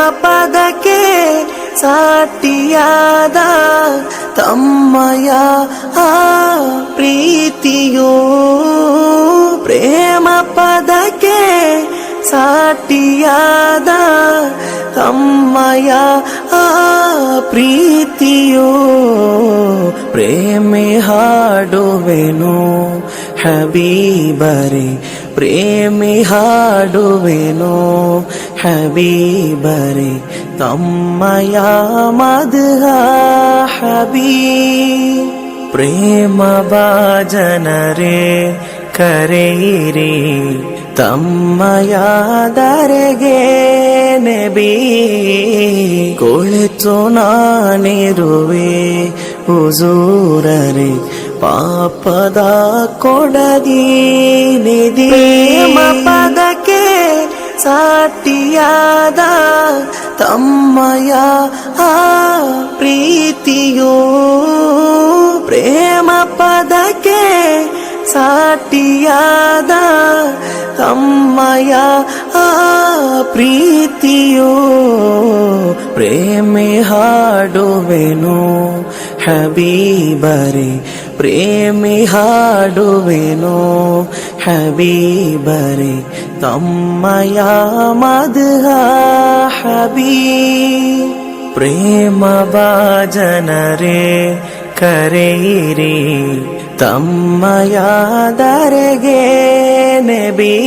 ಪದಕ್ಕೆ ಸಾಟಿಯಾದ ತಮ್ಮಯ ಆ ಪ್ರೀತಿಯೋ, ಪ್ರೇಮ ಪದಕ್ಕೆ ಸಾಟಿಯಾದ ತಮ್ಮಯ ಆ ಪ್ರೀತಿಯೋ. ಪ್ರೇಮಿ ಹಾಡುವೆನು ಹಬೀಬರೇ, ಪ್ರೇಮಿ ಹಾಡುವೆನು ಹಬೀಬರೇ, ತಮ್ಮಯ ಮದ್ಹ ಹಬೀಬ್. ಪ್ರೇಮ ಭಾಜನರೇ ಕರೆಯಿರಿ ತಮ್ಮಯ ದರೆಗೆ ನಬಿ. ಕುಳಿತು ನಾನಿರುವೆ ಹುಜೂರರೇ, ಪಾಪದ ಕೊಡದಿ ನಿಧಿ. ಪ್ರೇಮ ಪದಕ್ಕೆ ಸಾಟಿಯಾದ ತಮ್ಮಯ ಆ ಪ್ರೀತಿಯೋ, ಪ್ರೇಮ ಪದಕ್ಕೆ ಸಾಟಿಯಾದ ತಮ್ಮಯ ಆ ಪ್ರೀತಿಯೋ. ಪ್ರೇಮಿ ಹಾಡುವೆನು ಹಬೀಬರೇ, ಪ್ರೇಮಿ ಹಾಡುವೆನು ಹಬೀಬರೇ, ತಮ್ಮಯ ಮದ್ಹ ಹಬೀಬ್. ಪ್ರೇಮ ಭಾಜನರೇ ಕರೆಯಿರಿ ತಮ್ಮಯ ದರೆಗೆ ನಬಿ.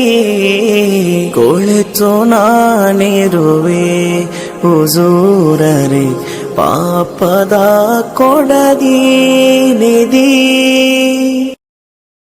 ಕುಳಿತು ನಾನಿರುವೆ ಹುಜೂರರೇ, ಪಾಪದ ಕೊಡದಿ ನಿಧಿ.